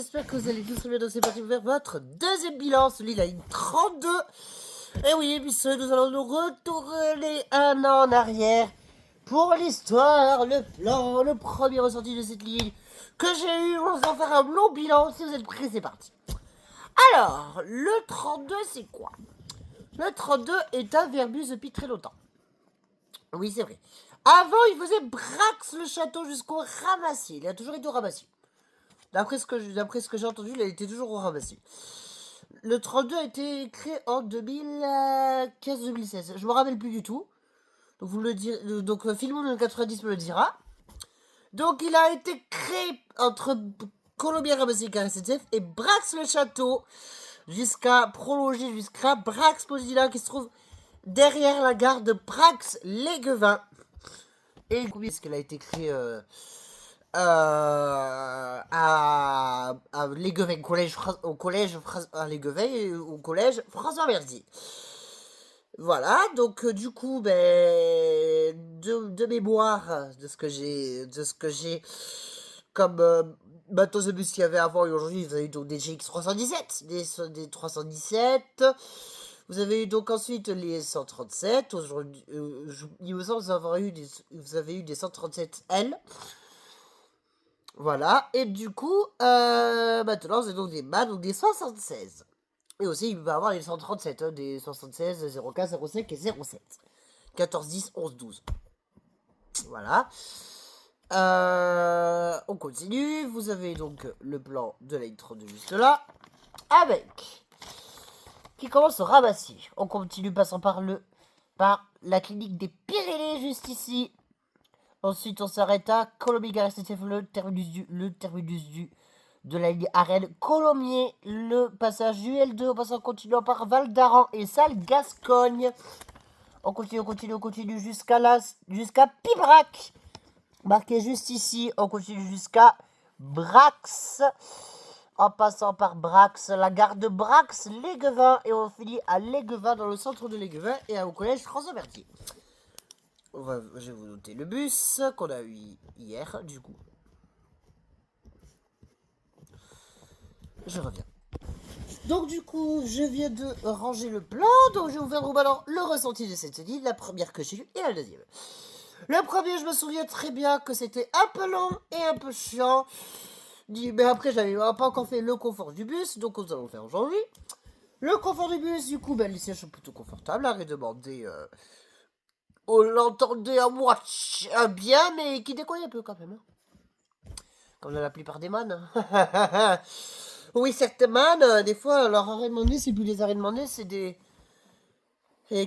j'espère que vous allez tous très bien. Donc c'est parti vers votre deuxième bilan, celui de la ligne 32. Et oui, puisque nous allons nous retourner un an en arrière pour l'histoire, le plan, le premier ressenti de cette ligne que j'ai eu. On va faire un long bilan. Si vous êtes prêts, c'est parti. Alors, le 32, c'est quoi? Le 32 est un verbus depuis très longtemps. Oui, c'est vrai. Avant, il faisait Brax le château jusqu'au Ramassis. Il a toujours été au Ramassis. D'après ce que j'ai entendu, il a été toujours au Ramassis. Le 32 a été créé en 2015-2016. Je me rappelle plus du tout. Donc vous me le direz. Donc Filmon 90 me le dira. Donc il a été créé entre Colombien Ramassis SNCF et Brax le château jusqu'à prolonger jusqu'à Brax Posila qui se trouve derrière la gare de Brax Léguevin. Et combien est-ce qu'elle a été créée à Léguevin, au collège à Léguevin et au collège François Merzier. Voilà, donc du coup, de mémoire de ce que j'ai comme bateaux de bus qu'il y avait avant et aujourd'hui, vous avez eu donc des GX317, des 317. Vous avez eu donc ensuite les 137. Aujourd'hui, il me semble que vous avez eu des 137L. Voilà, et du coup, maintenant, c'est donc des MAN, donc des 76. Et aussi, il peut avoir les 137, hein, des 76, 04, 05 et 07. 14, 10, 11, 12. Voilà. On continue. Vous avez donc le plan de la ligne 32 juste là. Avec. Qui commence au Ramassis. On continue passant par la clinique des Pyrénées, juste ici. Ensuite, on s'arrête à Colombie-Gare SNCF, le terminus de la ligne Arène Colomiers, le passage du L2, en passant continuant par Val d'Aran et Salle Gascogne. On continue jusqu'à Pibrac, marqué juste ici. On continue jusqu'à Brax, en passant par Brax, la gare de Brax, Léguevin, et on finit à Léguevin, dans le centre de Léguevin, et au collège François Berthier. Je vais vous noter le bus qu'on a eu hier, du coup. Je reviens. Donc du coup, je viens de ranger le plan, donc je vais vous faire maintenant le ressenti de cette ligne, la première que j'ai eue et la deuxième. Le premier, je me souviens très bien que c'était un peu long et un peu chiant. Mais après, j'avais pas encore fait le confort du bus, donc nous allons le faire aujourd'hui. Le confort du bus, du coup, les sièges sont plutôt confortables, arrête de demander... on l'entendait à moitié bien, mais qui déconne un peu quand même. Comme la plupart des man. Oui, certains man, des fois, leur arrêt de nez, c'est plus des arrêts de nez, c'est des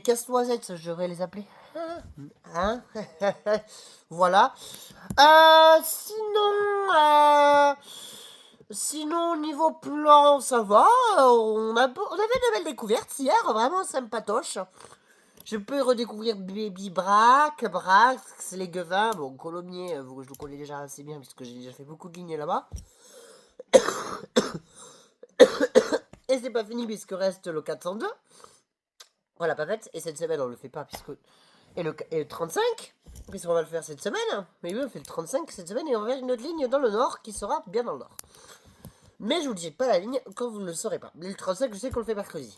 casse-noisettes, je devrais les appeler. Hein. Voilà. Sinon, niveau plan, ça va. On avait de belles découvertes hier, vraiment sympatoche. Je peux redécouvrir Baby Brax, Léguevin, bon, Colomiers, je le connais déjà assez bien puisque j'ai déjà fait beaucoup de lignes là-bas. Et c'est pas fini puisque reste le 402. Voilà, pas fait. Et cette semaine, on le fait pas puisque... Et le 35, puisqu'on va le faire cette semaine. Mais oui, on fait le 35 cette semaine et on va faire une autre ligne dans le nord qui sera bien dans le nord. Mais je vous dis pas la ligne quand vous ne le saurez pas. Mais le 35, je sais qu'on le fait mercredi.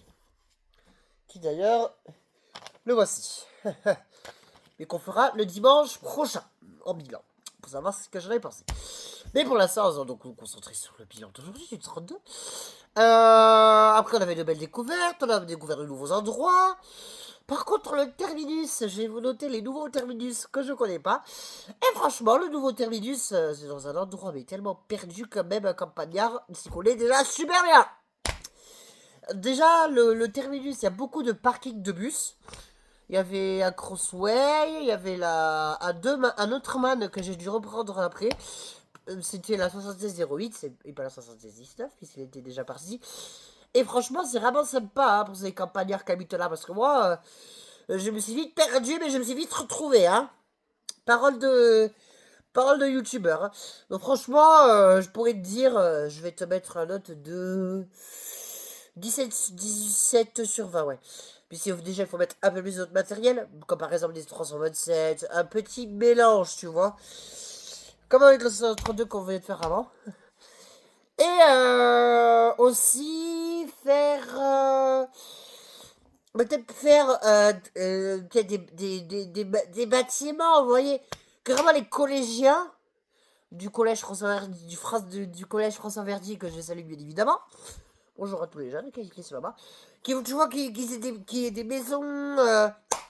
Qui d'ailleurs... Le voici. Mais qu'on fera le dimanche prochain, en bilan, pour savoir ce que j'en ai pensé. Mais pour l'instant, on va donc nous concentrer sur le bilan d'aujourd'hui, du 32. Après, on avait de belles découvertes, on a découvert de nouveaux endroits. Par contre, le terminus, je vais vous noter les nouveaux terminus que je connais pas. Et franchement, le nouveau terminus, c'est dans un endroit mais tellement perdu quand même, un campagnard, s'y connaît déjà super bien. Déjà, le terminus, il y a beaucoup de parking de bus. Il y avait un Crossway, il y avait un autre man que j'ai dû reprendre après. C'était la 7608 et pas la 7619 puisqu'il était déjà parti. Et franchement, c'est vraiment sympa pour ces campagnards qui habitent là. Parce que moi, je me suis vite perdu, mais je me suis vite retrouvé. Hein. Parole de youtubeur. Hein. Donc franchement, je pourrais te dire, je vais te mettre un note de 17 sur 20, ouais. Puis déjà, il faut mettre un peu plus d'autres matériel, comme par exemple des 327, un petit mélange, tu vois. Comme avec le 32 qu'on venait de faire avant. Et aussi faire... peut-être faire peut-être des bâtiments, vous voyez. Que vraiment les collégiens du collège François du collège François Verdier, que je salue bien évidemment. Bonjour à tous les jeunes qui sont là-bas. Tu vois, qui aient des maisons,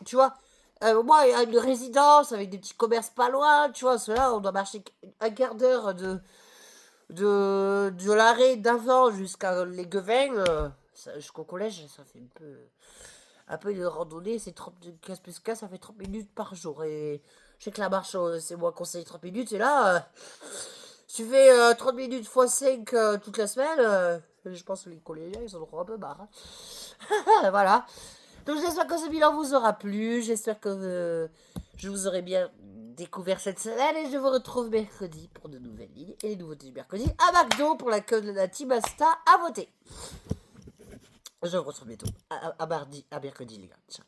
tu vois. Moi, il y a une résidence avec des petits commerces pas loin, tu vois. Cela, on doit marcher un quart d'heure de l'arrêt d'avant jusqu'à les Guevins. Jusqu'au collège, ça fait un peu de randonnée. C'est 30, 15 plus 15, ça fait 30 minutes par jour. Et je sais que la marche, c'est moi conseille 30 minutes. Et là, tu fais 30 minutes x 5 toute la semaine. Je pense que les collégiens, ils en auront un peu marre. Hein. Voilà. Donc j'espère que ce bilan vous aura plu. J'espère que je vous aurai bien découvert cette semaine. Et je vous retrouve mercredi pour de nouvelles lignes et les nouveautés du mercredi à McDo pour la queue de la Team Asta à voter. Je vous retrouve bientôt. À mardi, à mercredi, les gars. Ciao.